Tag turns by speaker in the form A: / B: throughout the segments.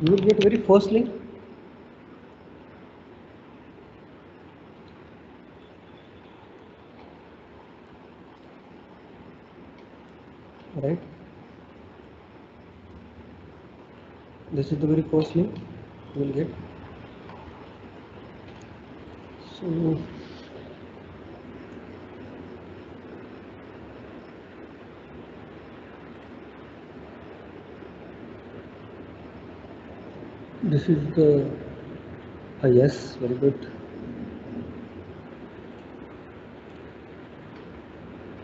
A: you will get very first link. Right, this is the very first link you will get. So this is the yes, very good.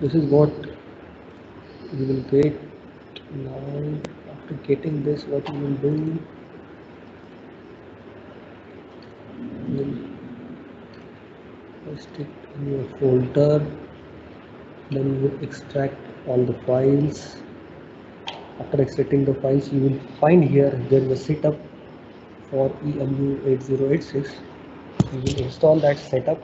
A: This is what you will get. Now after getting this, what you will do, you will paste it in your folder, then you will extract all the files. After extracting the files, you will find here there is a setup for EMU8086. You will install that setup.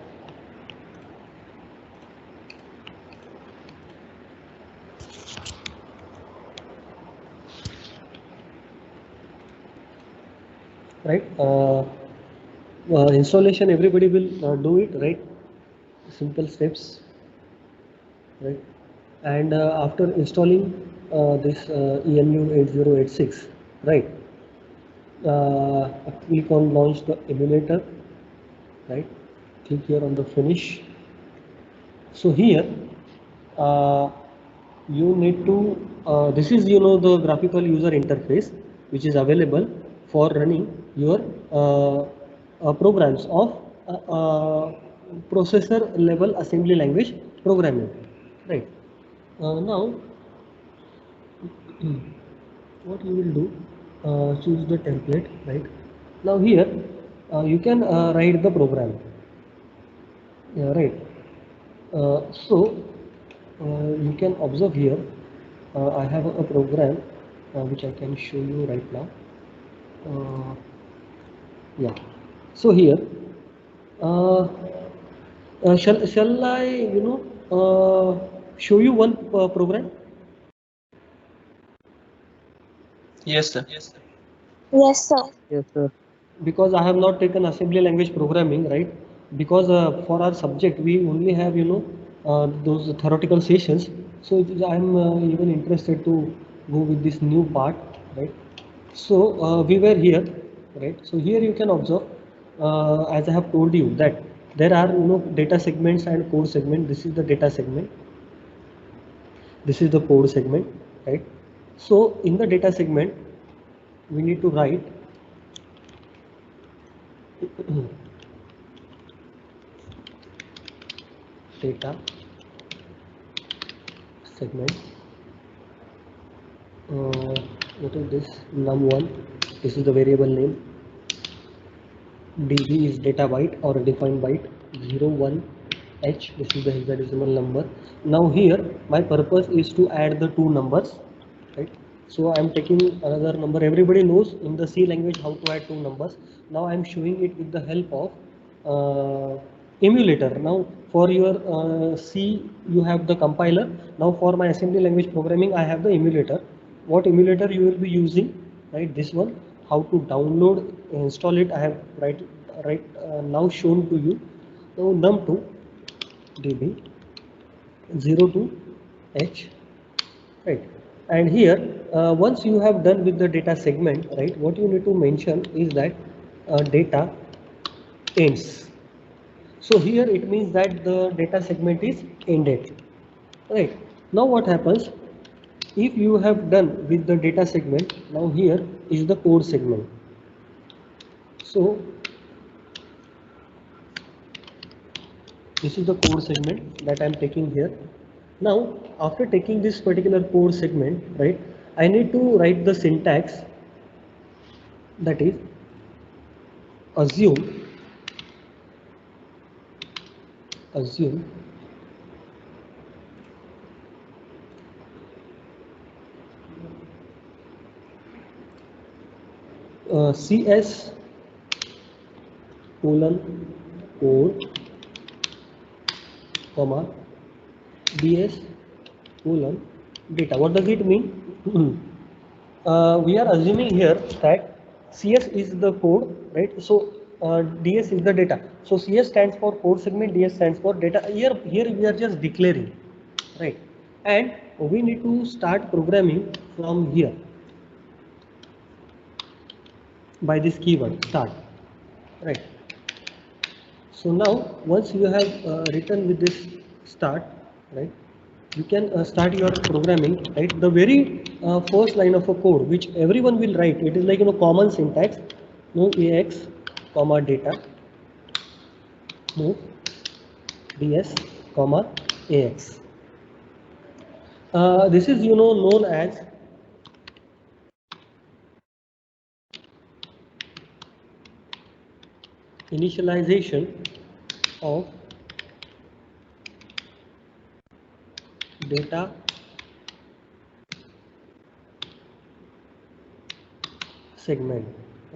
A: Right, installation everybody will do it, right? Simple steps, right? And after installing this EMU8086, right, click on launch the emulator, right? Click here on the finish. So here you need to this is the graphical user interface which is available for running your programs of processor level assembly language programming, right? Now what you will do, choose the template, right? Now here you can write the program, yeah, right? So you can observe here, I have a program which I can show you right now. Yeah, so here uh, shall I show you one program?
B: Yes, sir.
C: Yes, sir.
D: Yes, sir.
A: Because I have not taken assembly language programming, right? Because for our subject we only have those theoretical sessions. So I'm even interested to go with this new part, right? So we were here, right? So here you can observe, as I have told you, that there are data segments and code segment. This is the data segment. This is the code segment, right? So in the data segment, we need to write data segment. What is this? Num1. This is the variable name. db is data byte or defined byte. 01h. This is the hexadecimal number. Now here my purpose is to add the two numbers, right? So I am taking another number. Everybody knows in the C language how to add two numbers. Now I am showing it with the help of emulator. Now for your C you have the compiler. Now for my assembly language programming I have the emulator. What emulator you will be using, right? This one. How to download, install it, I have now shown to you. Now num2 db 02h, right? And here once you have done with the data segment, right, what you need to mention is that data ends. So here it means that the data segment is ended, right? Now what happens if you have done with the data segment? Now here is the code segment. So this is the code segment that I am taking here. Now after taking this particular code segment, right, I need to write the syntax, that is assume cs colon code comma ds colon data. What does it mean? We are assuming here that CS is the code, right? So DS is the data. So CS stands for code segment, DS stands for data. Here we are just declaring, right? And we need to start programming from here by this keyword start, right? So now once you have written with this start, right, you can start your programming, right? The very first line of a code which everyone will write, it is like, you know, common syntax, move AX comma data, move DS comma AX. This is, you know, known as initialization of data segment,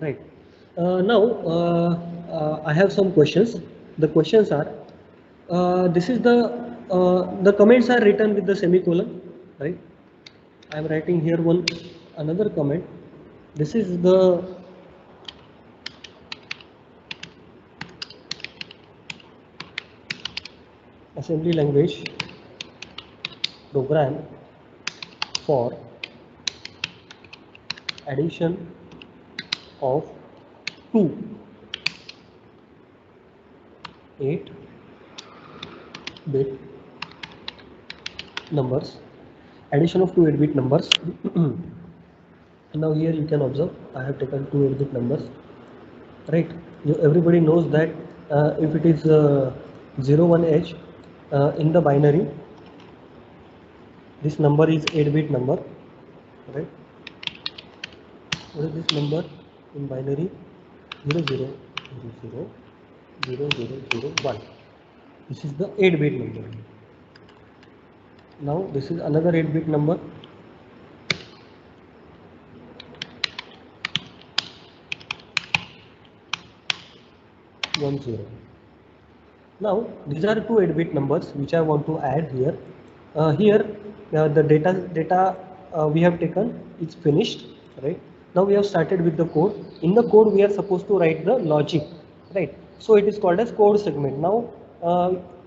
A: right? Now I have some questions. The questions are, this is the comments are written with the semicolon, right? I am writing here one another comment. This is the assembly language program for addition of two 8-bit numbers, addition of two 8-bit numbers. Now here you can observe I have taken two 8-bit numbers, right? Everybody knows that if it is 01H in the binary, this number is 8-bit number, right? What is this number in binary? 00000001. This is the 8-bit number. Now this is another 8-bit number. One zero. Now these are two 8-bit numbers which I want to add here. The data we have taken is finished, right? Now we have started with the code. In the code we are supposed to write the logic, right? So it is called as code segment. Now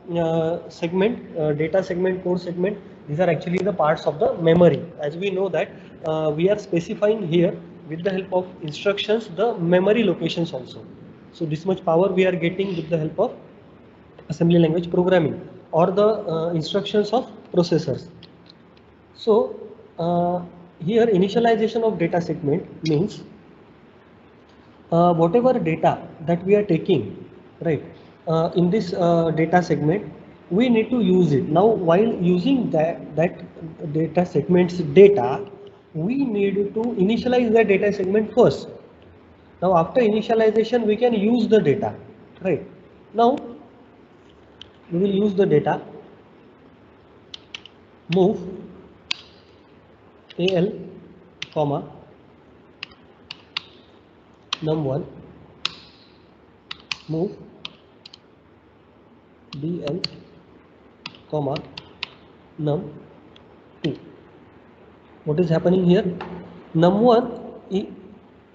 A: data segment, code segment, these are actually the parts of the memory. As we know that we are specifying here with the help of instructions the memory locations also. So this much power we are getting with the help of assembly language programming or the instructions of processors. So here initialization of data segment means whatever data that we are taking, right, in this data segment, we need to use it. Now while using that data segment's data, we need to initialize the data segment first. Now after initialization we can use the data, right? Now we will use the data, move AL comma num1, move BL comma num2. What is happening here? Num1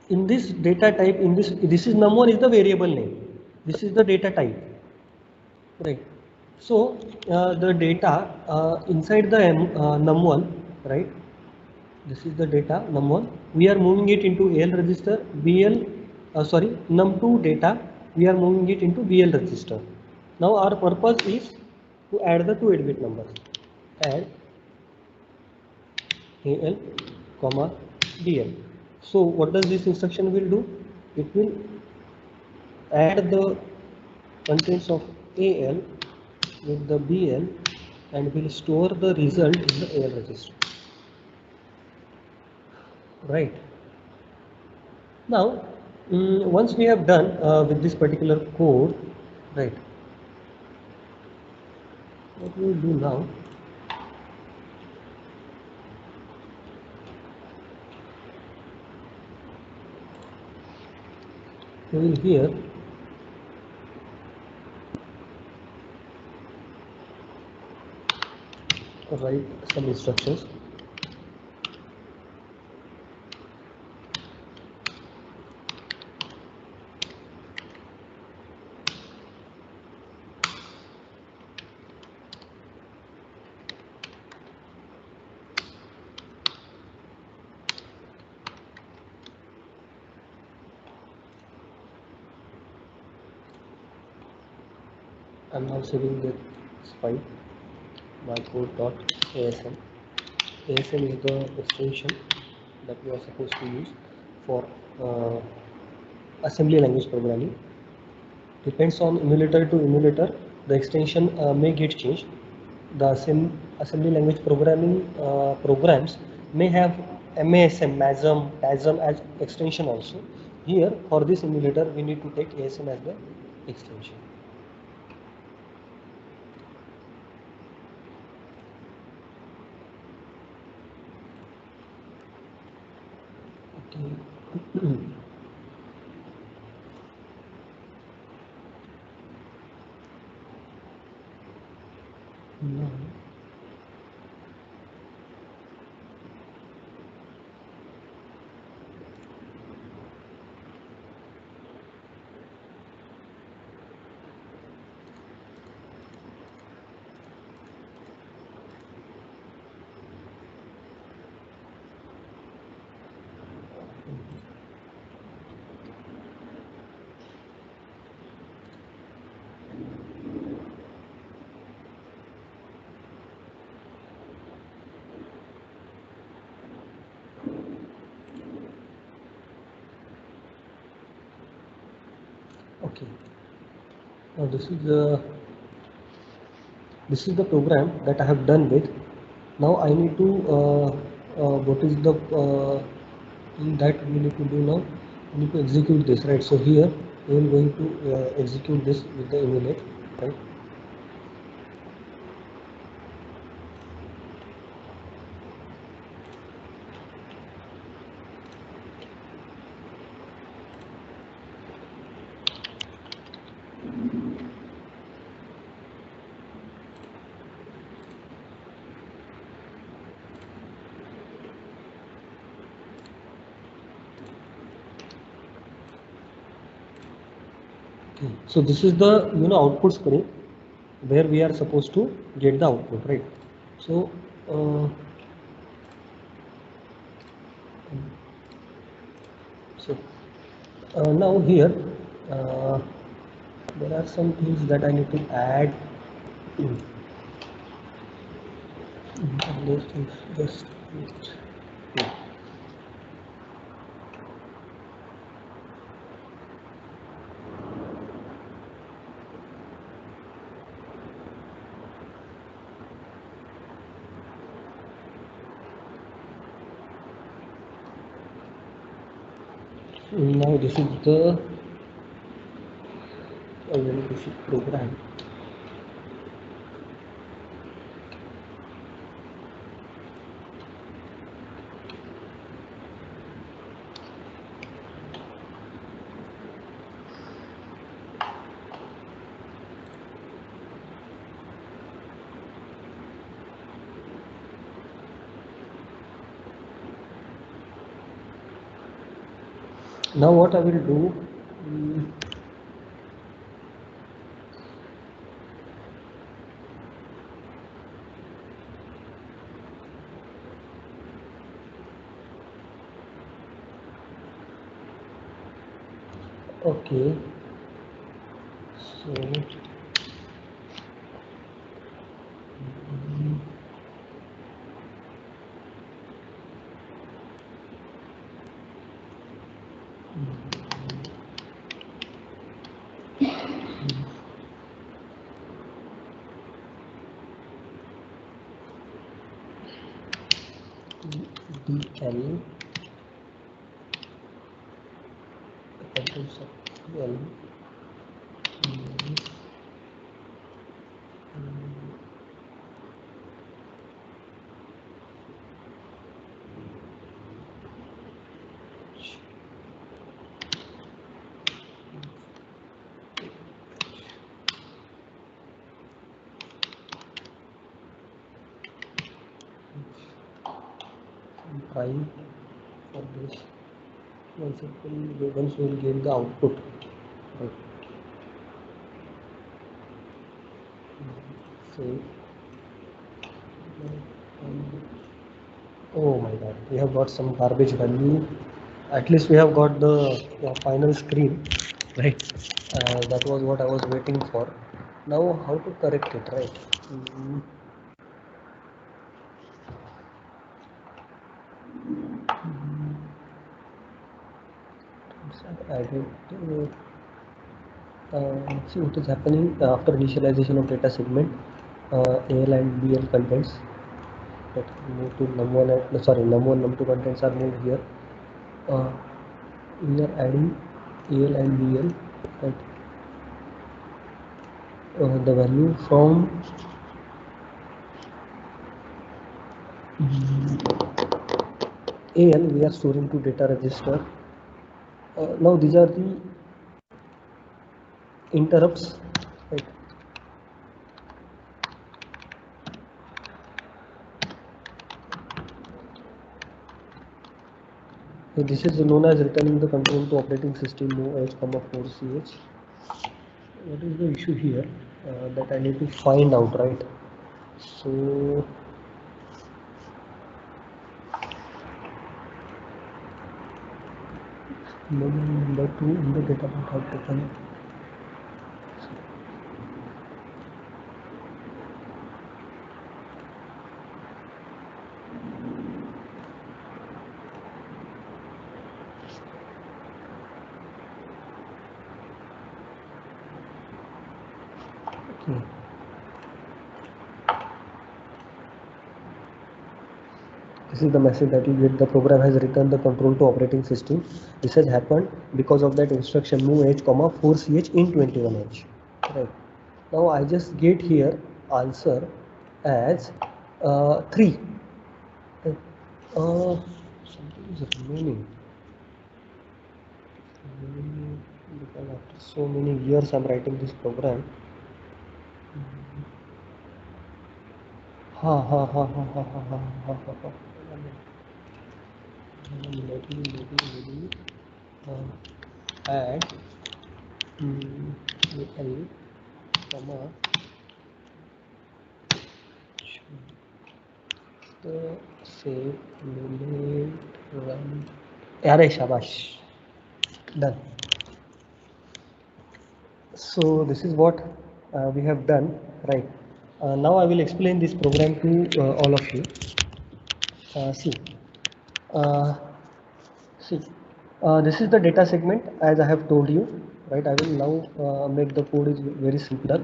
A: in this data type, in this is num1 is the variable name, this is the data type, right? So the data inside the num1, right, this is the data num1, we are moving it into AL register, BL num2 data we are moving it into BL register. Now our purpose is to add the two 8-bit numbers, add AL comma BL. So what does this instruction will do? It will add the contents of AL with the BL and will store the result in the AL register, right? Now once we have done with this particular code, right, what we will do now, we will here write some instructions. I'm now saving this file, mycode.asm. ASM is the extension that we are supposed to use for assembly language programming. Depends on emulator to emulator, the extension may get changed. The assembly language programming programs may have MASM, MASM as extension also. Here for this emulator we need to take ASM as the extension. Okay. Now, okay. Now this is the program that I have done with. Now I need to what is the thing that we need to do now? We need to execute this, right? So here we are going to execute this with the emulate, right? Okay. So this is the output screen where we are supposed to get the output, right? So now here there are some things that I need to add. Just now this is the very basic program. Now what I will do, okay, so DL L try for this. Once we will get the output, right? So oh my god, we have got some garbage value. At least we have got the final screen, right? That was what I was waiting for. Now how to correct it, right? I don't see what is happening after initialization of data segment. AL and BL contents that move to num1 and num1 num2 contents are moved here. We are adding AL and BL, right? The value from AL we are storing to data register. Now these are the interrupts, right? So this is known as returning the control to operating system move h, 4ch. What is the issue here that I need to find out, right? So number 2 in the data part have taken. Okay. This is the message that you get. The program has returned the control to operating system. This has happened because of that instruction move h, 4ch in 21h. Right. Now I just get here answer as 3. Right. Something is remaining. Because after so many years I'm writing this program. Add L, comma the save limit run. Arey shabash, done. So this is what we have done, right? Now I will explain this program to all of you. See, uh, see, this is the data segment as I have told you, right? I will now make the code is very simpler.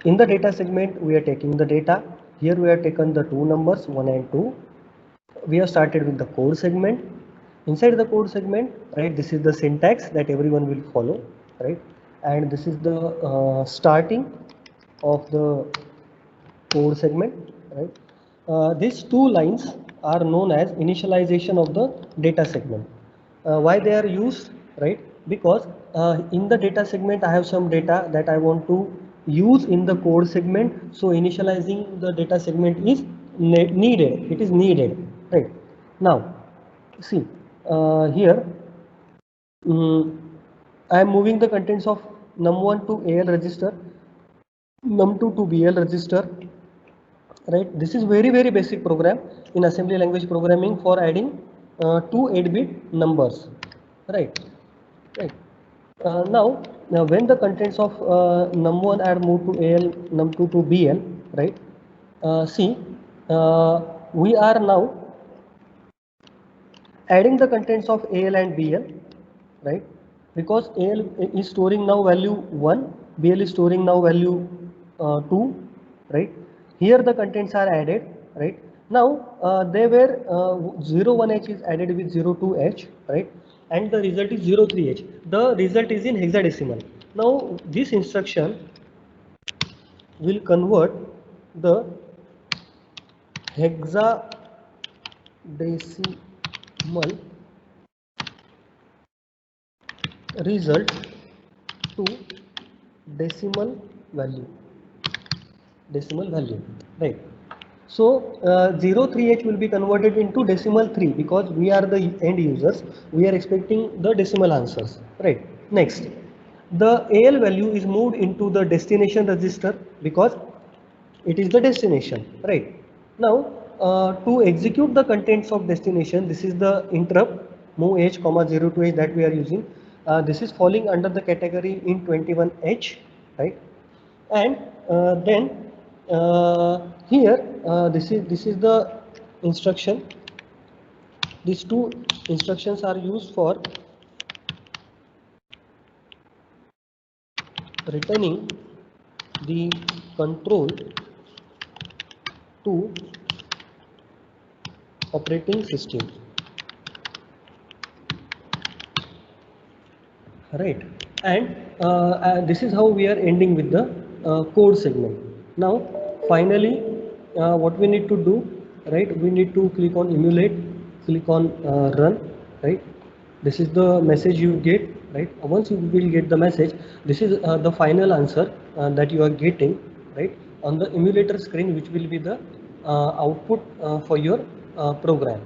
A: In the data segment, we are taking the data. Here we have taken the two numbers 1 and 2. We have started with the code segment. Inside the code segment, right? This is the syntax that everyone will follow, right? And this is the starting of the code segment, right? These two lines are known as initialization of the data segment. Why they are used, right? Because in the data segment I have some data that I want to use in the code segment, so initializing the data segment is needed. It is needed, right? Now see here I am moving the contents of num1 to AL register, num2 to BL register, right? This is very basic program in assembly language programming for adding two 8-bit numbers, right? Now when the contents of num1 are moved to AL, num2 to BL, right? See, we are now adding the contents of AL and BL, right? Because AL is storing now value 1, BL is storing now value 2, right? Here the contents are added, right? Now they were 01h is added with 02h, right? And the result is 03h. The result is in hexadecimal. Now this instruction will convert the hexadecimal result to decimal value, right? So 03h will be converted into decimal 3 because we are the end users, we are expecting the decimal answers, right? Next, the AL value is moved into the destination register because it is the destination, right? Now to execute the contents of destination, this is the interrupt move h, 02h that we are using. This is falling under the category in 21h, right? And then here this is the instruction. These two instructions are used for returning the control to operating system, right? And this is how we are ending with the code segment. Now finally what we need to do, right, we need to click on emulate, click on run, right? This is the message you get, right? Once you will get the message, this is the final answer that you are getting, right, on the emulator screen, which will be the output for your program.